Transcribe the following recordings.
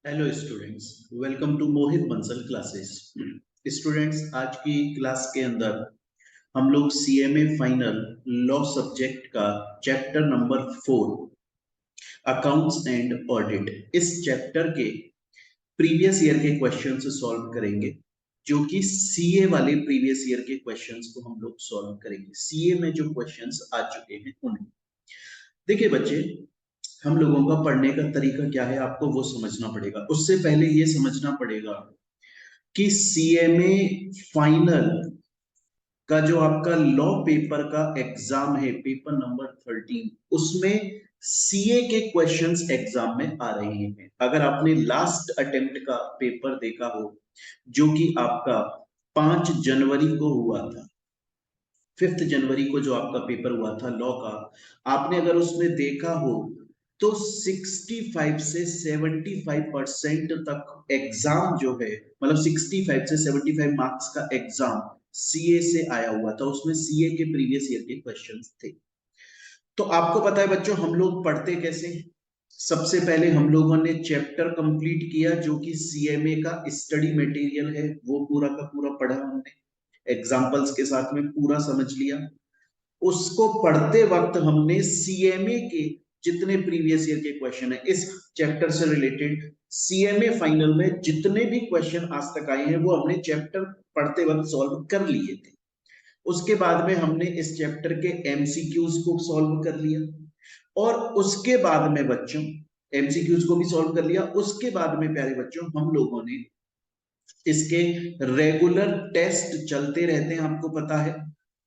Hello students, welcome to Mohit Bansal classes. Students, आज की class के अंदर हम लोग सीएमए फाइनल लॉ सब्जेक्ट का chapter number 4 accounts and audit, इस चैप्टर के प्रीवियस ईयर के क्वेश्चन सॉल्व करेंगे। जो कि सीए वाले प्रीवियस ईयर के क्वेश्चंस को हम लोग सॉल्व करेंगे। सीए में जो क्वेश्चंस आ चुके हैं उन्हें देखिए बच्चे, हम लोगों का पढ़ने का तरीका क्या है आपको वो समझना पड़ेगा। उससे पहले ये समझना पड़ेगा कि सीएमए फाइनल का जो आपका लॉ पेपर का एग्जाम है, पेपर नंबर 13, उसमें सीए के क्वेश्चंस एग्जाम में आ रहे हैं। अगर आपने लास्ट अटेम्प्ट का पेपर देखा हो, जो कि आपका 5 जनवरी को हुआ था, 5 जनवरी को जो आपका पेपर हुआ था लॉ का, आपने अगर उसमें देखा हो तो 65 से 75% तक एग्जाम जो है, मतलब 65 से 75 मार्क्स का एग्जाम सीए से आया हुआ था। उसमें सीए के प्रीवियस ईयर के क्वेश्चंस थे। तो आपको पता है बच्चों, हम लोग पढ़ते कैसे। सबसे पहले हम लोगों ने चैप्टर कंप्लीट किया, जो कि सीएमए का स्टडी मटेरियल है, वो पूरा का पूरा पढ़ा हमने, एग्जाम्पल्स के साथ में पूरा समझ लिया। उसको पढ़ते वक्त हमने सीएमए के जितने प्रीवियस ईयर के क्वेश्चन है इस चैप्टर से रिलेटेड, सीएमए फाइनल में जितने भी क्वेश्चन आज तक आए हैं वो हमने चैप्टर पढ़ते वक्त सॉल्व कर लिए थे। उसके बाद में हमने इस चैप्टर के एमसीक्यूज को सॉल्व कर लिया, और उसके बाद में बच्चों एमसीक्यूज को भी सॉल्व कर लिया। उसके बाद में प्यारे बच्चों हम लोगों ने इसके रेगुलर टेस्ट चलते रहते हैं, आपको पता है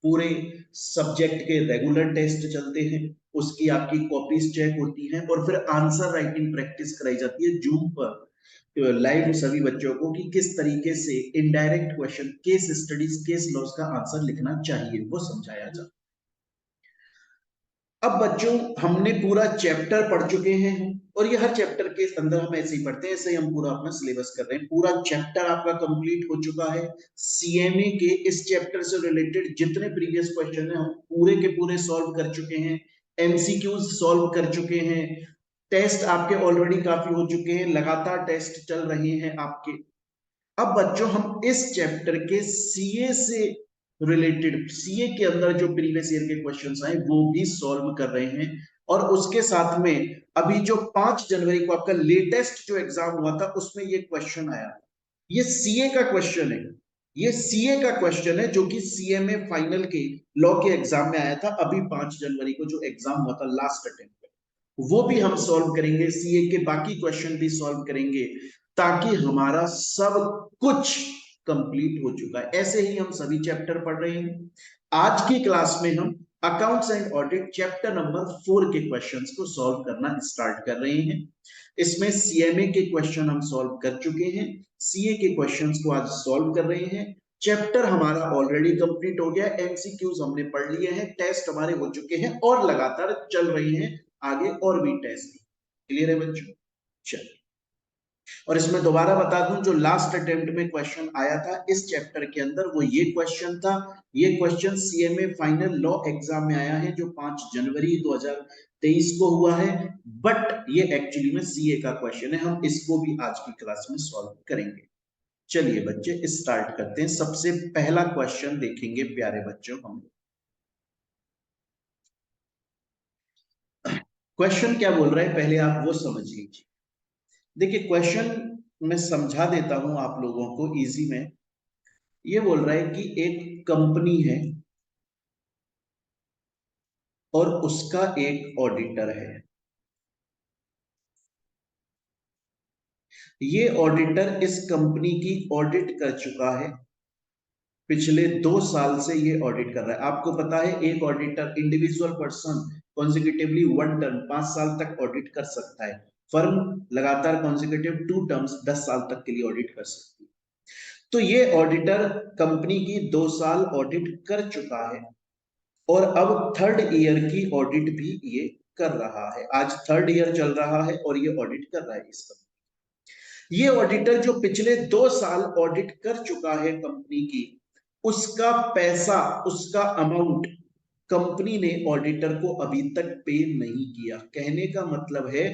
पूरे सब्जेक्ट के रेगुलर टेस्ट चलते हैं। उसकी आपकी कॉपीज चेक होती हैं और फिर आंसर राइटिंग प्रैक्टिस कराई जाती है जूम पर लाइव सभी बच्चों को, कि किस तरीके से indirect question, case studies, case laws का आंसर लिखना चाहिए वो समझाया जाता है। अब बच्चों, हमने पूरा चैप्टर पढ़ चुके हैं, और ये हर चैप्टर के अंदर हम ऐसे ही पढ़ते हैं, ऐसे ही हम पूरा अपना सिलेबस कर रहे हैं। पूरा चैप्टर आपका कंप्लीट हो चुका है। सीएमए के इस चैप्टर से रिलेटेड जितने प्रीवियस क्वेश्चन हैं हम पूरे के पूरे सॉल्व कर चुके हैं, एमसीक्यूज सॉल्व कर चुके हैं, टेस्ट आपके ऑलरेडी काफी हो चुके हैं, लगातार टेस्ट चल रहे हैं आपके। अब बच्चों, हम इस चैप्टर के सीए से रिलेटेड, सीए के अंदर जो प्रीवियस ईयर के क्वेश्चंस आए वो भी सॉल्व कर रहे हैं। और उसके साथ में अभी जो 5 जनवरी को आपका लेटेस्ट जो एग्जाम हुआ था उसमें ये क्वेश्चन आया, ये सीए का क्वेश्चन है। ये सीए का क्वेश्चन है जो कि सीएमए फाइनल के लॉ के एग्जाम में आया था, अभी 5 जनवरी को जो एग्जाम हुआ था लास्ट अटेम्प्ट, वो भी हम सॉल्व करेंगे। सीए के बाकी क्वेश्चन भी सॉल्व करेंगे, ताकि हमारा सब कुछ कंप्लीट हो चुका है। ऐसे ही हम सभी चैप्टर पढ़ रहे हैं। आज की क्लास में हम accounts and audit chapter number 4 के क्वेश्चंस को सॉल्व करना स्टार्ट कर रहे हैं। इसमें सीएमए के क्वेश्चन हम सॉल्व कर चुके हैं, सीए के क्वेश्चंस को आज सॉल्व कर रहे हैं। चैप्टर हमारा ऑलरेडी कंप्लीट हो गया, एमसीक्यूज हमने पढ़ लिए हैं, टेस्ट हमारे हो चुके हैं और लगातार चल रहे हैं आगे और भी टेस्ट। क्लियर है बच्चों? चलिए, और इसमें दोबारा बता दूं, जो लास्ट अटेम्प्ट में क्वेश्चन आया था इस चैप्टर के अंदर वो ये क्वेश्चन था। ये question CMA final law exam में आया है, जो 5 जनवरी 2023 को हुआ है। बट ये एक्चुअली में सीए का क्वेश्चन है, हम इसको भी आज की क्लास में सॉल्व करेंगे। चलिए बच्चे, स्टार्ट करते हैं। सबसे पहला क्वेश्चन देखेंगे प्यारे बच्चों हम। क्वेश्चन क्या बोल रहा है पहले आप वो समझ लीजिए। देखिए, क्वेश्चन मैं समझा देता हूं आप लोगों को इजी में। ये बोल रहा है कि एक कंपनी है और उसका एक ऑडिटर है। ये ऑडिटर इस कंपनी की ऑडिट कर चुका है, पिछले 2 साल से ये ऑडिट कर रहा है। आपको पता है एक auditor, individual person, consecutively 1 term 5 साल तक ऑडिट कर सकता है। फर्म लगातार कॉन्जिक्यूटिव 2 टर्म्स 10 साल तक के लिए ऑडिट कर सकती है। तो ये ऑडिटर कंपनी की 2 साल ऑडिट कर चुका है, और अब 3rd ईयर की ऑडिट भी ये कर रहा है। आज 3rd ईयर चल रहा है और ये ऑडिट कर रहा है इसका। ये ऑडिटर जो पिछले 2 साल ऑडिट कर चुका है कंपनी की, उसका पैसा, उसका अमाउंट कंपनी ने ऑडिटर को अभी तक पे नहीं किया। कहने का मतलब है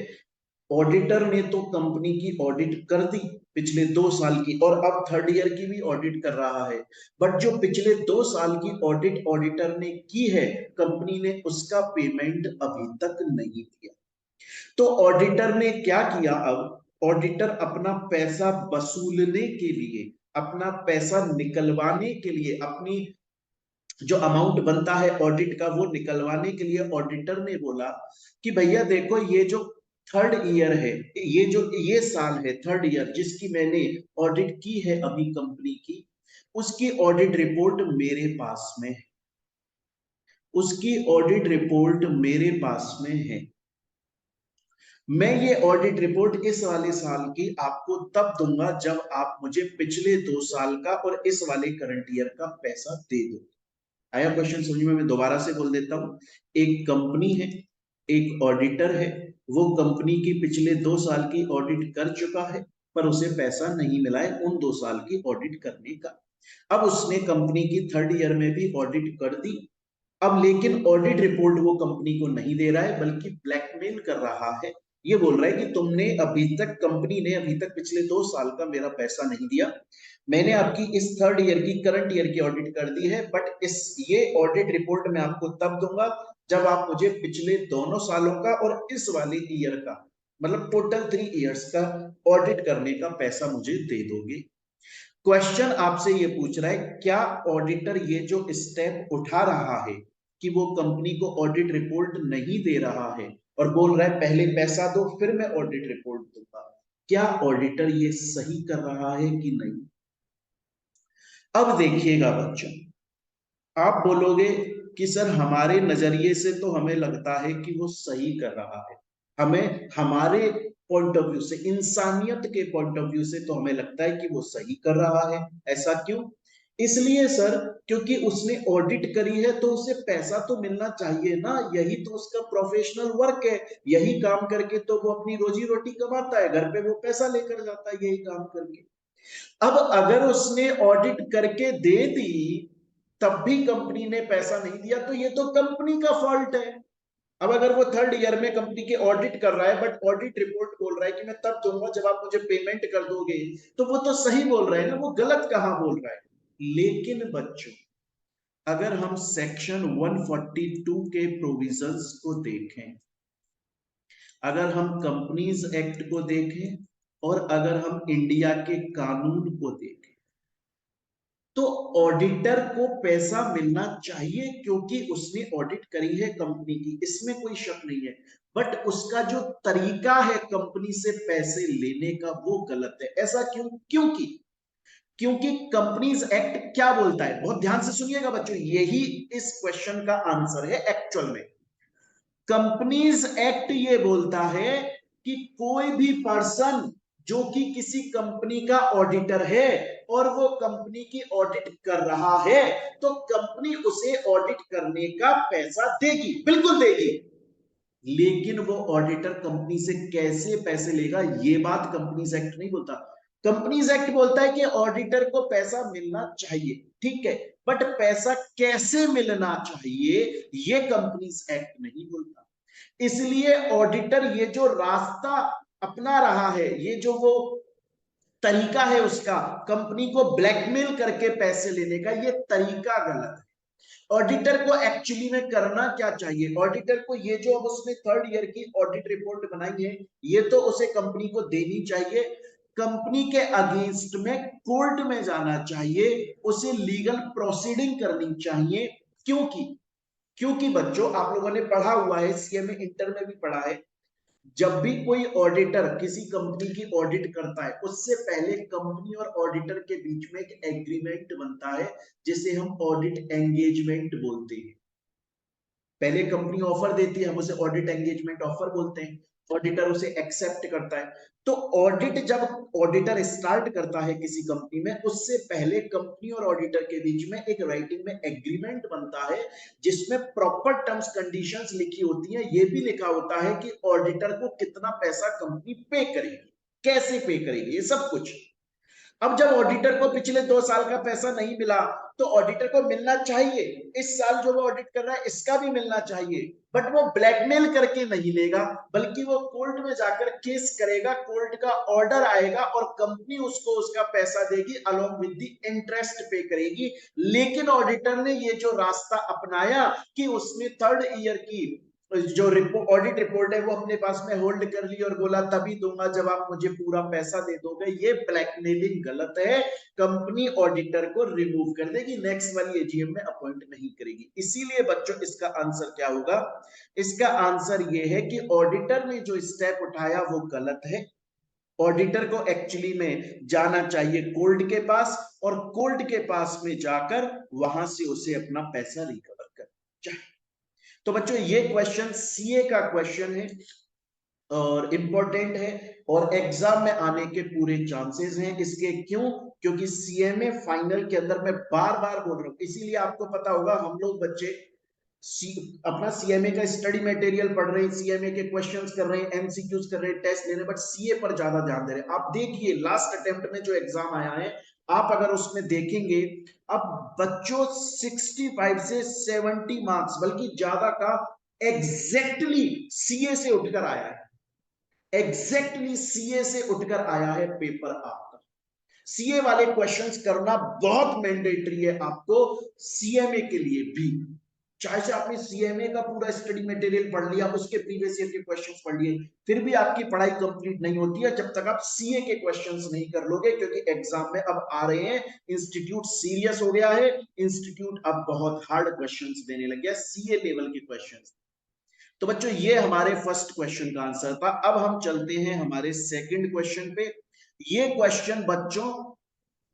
ऑडिटर ने तो कंपनी की ऑडिट कर दी पिछले 2 साल की, और अब थर्ड ईयर की भी ऑडिट कर रहा है, बट जो पिछले 2 साल की ऑडिट ऑडिटर ने की है कंपनी ने, उसका पेमेंट अभी तक नहीं दिया। तो ऑडिटर ने क्या किया, अब ऑडिटर अपना पैसा वसूलने के लिए, अपना पैसा निकलवाने के लिए, अपनी जो अमाउंट बनता है ऑडिट का वो निकलवाने के लिए ऑडिटर ने बोला कि भैया देखो, ये जो थर्ड ईयर है, ये साल है थर्ड ईयर जिसकी मैंने ऑडिट की है अभी कंपनी की, उसकी ऑडिट रिपोर्ट मेरे पास में है, उसकी ऑडिट रिपोर्ट मेरे पास में है। मैं ये ऑडिट रिपोर्ट इस वाले साल की आपको तब दूंगा जब आप मुझे पिछले 2 साल का और इस वाले करंट ईयर का पैसा दे दो। आया क्वेश्चन समझ में? मैं दोबारा से बोल देता हूं। एक कंपनी है, एक ऑडिटर है, वो कंपनी की पिछले 2 साल की ऑडिट कर चुका है, पर उसे पैसा नहीं मिला है उन 2 साल की ऑडिट करने का। अब उसने कंपनी की थर्ड ईयर में भी ऑडिट कर दी, अब लेकिन ऑडिट रिपोर्ट वो कंपनी को नहीं दे रहा है, बल्कि ब्लैकमेल कर रहा है। ये बोल रहा है कि तुमने अभी तक, कंपनी ने अभी तक पिछले 2 साल का मेरा पैसा नहीं दिया, मैंने आपकी इस थर्ड ईयर की, करंट ईयर की ऑडिट कर दी है, बट ये ऑडिट रिपोर्ट मैं आपको तब दूंगा जब आप मुझे पिछले दोनों सालों का और इस वाले ईयर का, मतलब टोटल 3 इयर्स का ऑडिट करने का पैसा मुझे दे दोगे। क्वेश्चन आपसे ये पूछ रहा है, क्या ऑडिटर ये जो स्टेप उठा रहा है कि वो कंपनी को ऑडिट रिपोर्ट नहीं दे रहा है और बोल रहा है पहले पैसा दो फिर मैं ऑडिट रिपोर्ट दूंगा, क्या ऑडिटर ये सही कर रहा है कि नहीं? अब देखिएगा बच्चों, आप बोलोगे कि सर हमारे नजरिए से तो हमें लगता है कि वो सही कर रहा है, हमें हमारे पॉइंट ऑफ व्यू से, इंसानियत के पॉइंट ऑफ व्यू से तो हमें लगता है कि वो सही कर रहा है। ऐसा क्यों? इसलिए सर क्योंकि उसने ऑडिट करी है तो उसे पैसा तो मिलना चाहिए ना, यही तो उसका प्रोफेशनल वर्क है, यही काम करके तो वो अपनी रोजी रोटी कमाता है, घर पे वो पैसा लेकर जाता है यही काम करके। अब अगर उसने ऑडिट करके दे दी तब भी कंपनी ने पैसा नहीं दिया तो ये तो कंपनी का फॉल्ट है। अब अगर वो थर्ड ईयर में कंपनी के ऑडिट कर रहा है बट ऑडिट रिपोर्ट बोल रहा है कि मैं तब दूंगा जब आप मुझे पेमेंट कर दोगे, तो वो तो सही बोल रहा है ना, वो गलत कहां बोल रहा है? लेकिन बच्चों, अगर हम सेक्शन 142 के प्रोविजंस को देखें, अगर हम कंपनीज एक्ट को देखें और अगर हम इंडिया के कानून को देखें, तो ऑडिटर को पैसा मिलना चाहिए क्योंकि उसने ऑडिट करी है कंपनी की, इसमें कोई शक नहीं है, बट उसका जो तरीका है कंपनी से पैसे लेने का वो गलत है। ऐसा क्यों? क्योंकि क्योंकि कंपनीज एक्ट क्या बोलता है, बहुत ध्यान से सुनिएगा बच्चों, यही इस क्वेश्चन का आंसर है एक्चुअल में। कंपनीज एक्ट ये बोलता है कि कोई भी पर्सन जो कि किसी कंपनी का ऑडिटर है और वो कंपनी की ऑडिट कर रहा है, तो कंपनी उसे ऑडिट करने का पैसा देगी, बिल्कुल देगी। लेकिन वो ऑडिटर कंपनी से कैसे पैसे लेगा ये बात कंपनीज एक्ट नहीं बोलता। कंपनीज एक्ट बोलता है कि ऑडिटर को पैसा मिलना चाहिए, ठीक है, बट पैसा कैसे मिलना चाहिए ये कंपनीज एक्ट नहीं बोलता। इसलिए ऑडिटर ये जो रास्ता अपना रहा है, ये जो वो तरीका है उसका, कंपनी को ब्लैकमेल करके पैसे लेने का, ये तरीका गलत है। ऑडिटर को एक्चुअली में करना क्या चाहिए? ऑडिटर को ये जो अब उसने थर्ड ईयर की ऑडिट रिपोर्ट बनाई है, ये तो उसे कंपनी को देनी चाहिए, कंपनी के अगेंस्ट में कोर्ट में जाना चाहिए, उसे लीगल प्रोसीडिंग करनी चाहिए। क्योंकि क्योंकि बच्चों, आप लोगों ने पढ़ा हुआ है, सीएमए इंटर में भी पढ़ा है, जब भी कोई ऑडिटर किसी कंपनी की ऑडिट करता है उससे पहले कंपनी और ऑडिटर के बीच में एक एग्रीमेंट बनता है जिसे हम ऑडिट एंगेजमेंट बोलते हैं। पहले कंपनी ऑफर देती है, हम उसे ऑडिट एंगेजमेंट ऑफर बोलते हैं, ऑडिटर उसे एक्सेप्ट करता है। तो ऑडिट जब ऑडिटर स्टार्ट करता है किसी कंपनी में, उससे पहले कंपनी और ऑडिटर के बीच में एक राइटिंग में एग्रीमेंट बनता है जिसमें प्रॉपर टर्म्स कंडीशंस लिखी होती हैं, ये भी लिखा होता है कि ऑडिटर को कितना पैसा कंपनी पे करेगी, कैसे पे करेगी, ये सब कुछ। अब जब ऑडिटर को पिछले 2 साल का पैसा नहीं मिला तो ऑडिटर को मिलना चाहिए, इस साल जो वो ऑडिट कर रहा है इसका भी मिलना चाहिए, बट वो ब्लैकमेल करके नहीं लेगा, बल्कि वो कोर्ट में जाकर केस करेगा, कोर्ट का ऑर्डर आएगा और कंपनी उसको उसका पैसा देगी, अलोंग विद द इंटरेस्ट पे करेगी। लेकिन ऑडिटर ने ये जो रास्ता अपनाया कि उसने थर्ड ईयर की जो ऑडिट रिपोर्ट है वो अपने पास में होल्ड कर ली और बोला तभी दूंगा जब आप मुझे पूरा पैसा दे दोगे, ये ब्लैकमेलिंग गलत है। कंपनी ऑडिटर को रिमूव कर देगी, नेक्स्ट वाली एजीएम में अपॉइंट नहीं करेगी। इसीलिए बच्चों इसका आंसर क्या होगा? इसका आंसर ये है कि ऑडिटर ने जो स्टेप उठाया वो गलत है। ऑडिटर को एक्चुअली में जाना चाहिए कोर्ट के पास और कोर्ट के पास में जाकर वहां से उसे अपना पैसा रिकवर कर चाहिए। तो बच्चों ये क्वेश्चन सीए का क्वेश्चन है और इंपॉर्टेंट है और एग्जाम में आने के पूरे चांसेस हैं इसके। क्यों? क्योंकि सीएमए फाइनल के अंदर मैं बार बार बोल रहा हूं, इसीलिए आपको पता होगा हम लोग बच्चे अपना सीएमए का स्टडी मटेरियल पढ़ रहे हैं, सीएमए के क्वेश्चंस कर रहे हैं, एमसीक्यूज कर रहे हैं, टेस्ट ले रहे हैं, बट सीए पर ज्यादा ध्यान दे रहे हैं। आप देखिए लास्ट अटेम्प्ट में जो एग्जाम आया है, आप अगर उसमें देखेंगे, अब बच्चों 65 से 70 मार्क्स बल्कि ज्यादा का एग्जैक्टली सीए से उठकर आया है, एग्जैक्टली सीए से उठकर आया है पेपर आपका। सीए वाले क्वेश्चंस करना बहुत मैंडेटरी है आपको सीएमए के लिए भी। चाहे से आपने सीएमए का पूरा स्टडी मटेरियल पढ़ लिया, उसके प्रीवियस ईयर के क्वेश्चंस पढ़ लिए, फिर भी आपकी पढ़ाई कंप्लीट नहीं होती है जब तक आप सीए के क्वेश्चंस नहीं कर लोगे, क्योंकि एग्जाम में अब आ रहे हैं, इंस्टीट्यूट सीरियस हो गया है, इंस्टीट्यूट अब बहुत हार्ड क्वेश्चंस देने लग गया सीए लेवल के क्वेश्चंस। तो बच्चों ये हमारे फर्स्ट क्वेश्चन का आंसर था। अब हम चलते हैं हमारे सेकंड क्वेश्चन पे। ये क्वेश्चन बच्चों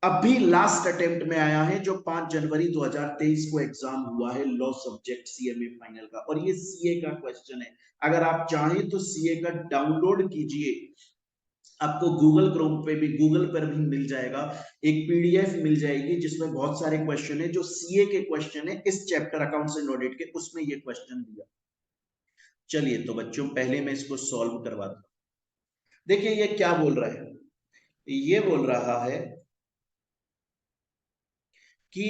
अभी लास्ट अटेम्प्ट में आया है, जो 5 जनवरी 2023 को एग्जाम हुआ है लॉ सब्जेक्ट सीएमए फाइनल का, और ये सीए का क्वेश्चन है। अगर आप चाहें तो सीए का डाउनलोड कीजिए, आपको गूगल क्रोम पे भी, गूगल पर भी मिल जाएगा, एक पीडीएफ मिल जाएगी जिसमें बहुत सारे क्वेश्चन है जो सीए के क्वेश्चन है इस चैप्टर अकाउंट्स एंड ऑडिट के, उसमें ये क्वेश्चन दिया। चलिए तो बच्चों पहले मैं इसको सॉल्व करवाता हूं। देखिए ये क्या बोल रहा है, ये बोल रहा है कि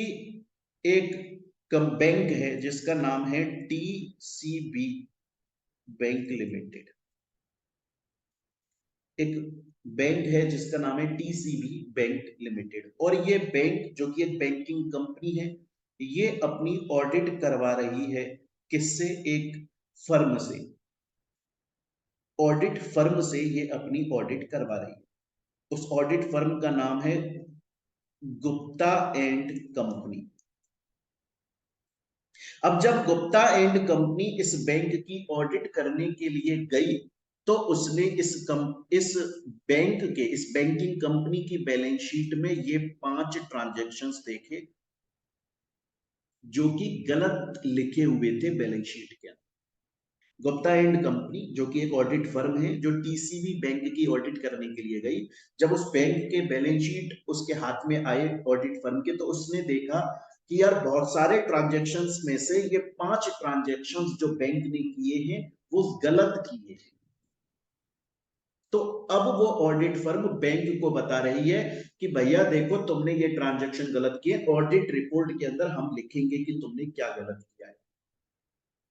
एक बैंक है जिसका नाम है टीसीबी बैंक लिमिटेड। एक बैंक है जिसका नाम है टीसीबी बैंक लिमिटेड, और ये बैंक जो कि एक बैंकिंग कंपनी है, ये अपनी ऑडिट करवा रही है किससे? एक फर्म से, ऑडिट फर्म से ये अपनी ऑडिट करवा रही है। उस ऑडिट फर्म का नाम है गुप्ता एंड कंपनी। अब जब गुप्ता एंड कंपनी इस बैंक की ऑडिट करने के लिए गई, तो उसने इस बैंक के, इस बैंकिंग कंपनी की बैलेंस शीट में ये 5 ट्रांजैक्शंस देखे जो कि गलत लिखे हुए थे बैलेंस शीट के अंदर। गुप्ता एंड कंपनी जो कि एक ऑडिट फर्म है जो टीसीबी बैंक की ऑडिट करने के लिए गई, जब उस बैंक के बैलेंस शीट उसके हाथ में आए ऑडिट फर्म के, तो उसने देखा कि यार बहुत सारे ट्रांजैक्शंस में से ये 5 ट्रांजैक्शंस जो बैंक ने किए हैं वो गलत किए हैं। तो अब वो ऑडिट फर्म बैंक को बता रही है कि भैया देखो तुमने ये ट्रांजैक्शन गलत किए, ऑडिट रिपोर्ट के अंदर हम लिखेंगे कि तुमने क्या गलत किया है।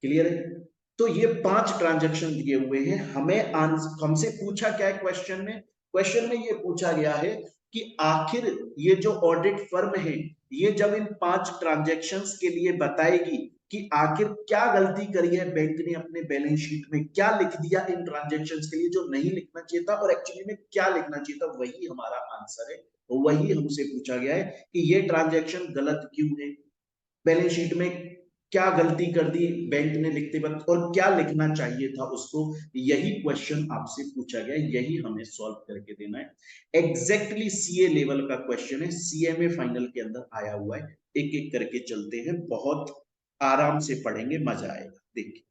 क्लियर है? तो ये 5 ट्रांजैक्शन दिए हुए हैं, हमें हमसे पूछा क्या है क्वेश्चन में? क्वेश्चन में ये पूछा गया है कि आखिर ये जो ऑडिट फर्म है, ये जब इन 5 ट्रांजैक्शंस के लिए बताएगी कि आखिर क्या गलती करी है बैंक ने अपने बैलेंस शीट में, क्या लिख दिया इन ट्रांजैक्शंस के लिए जो नहीं लिखना चाहिए था, और एक्चुअली में क्या लिखना चाहिए था, वही हमारा आंसर है। वही हमसे पूछा गया है कि ये ट्रांजैक्शन गलत क्यों है, बैलेंस शीट में क्या गलती कर दी बैंक ने लिखते वक्त, और क्या लिखना चाहिए था उसको। यही क्वेश्चन आपसे पूछा गया, यही हमें सॉल्व करके देना है। एग्जैक्टली सीए लेवल का क्वेश्चन है, सीएमए फाइनल के अंदर आया हुआ है। एक एक करके चलते हैं, बहुत आराम से पढ़ेंगे, मजा आएगा। देखिए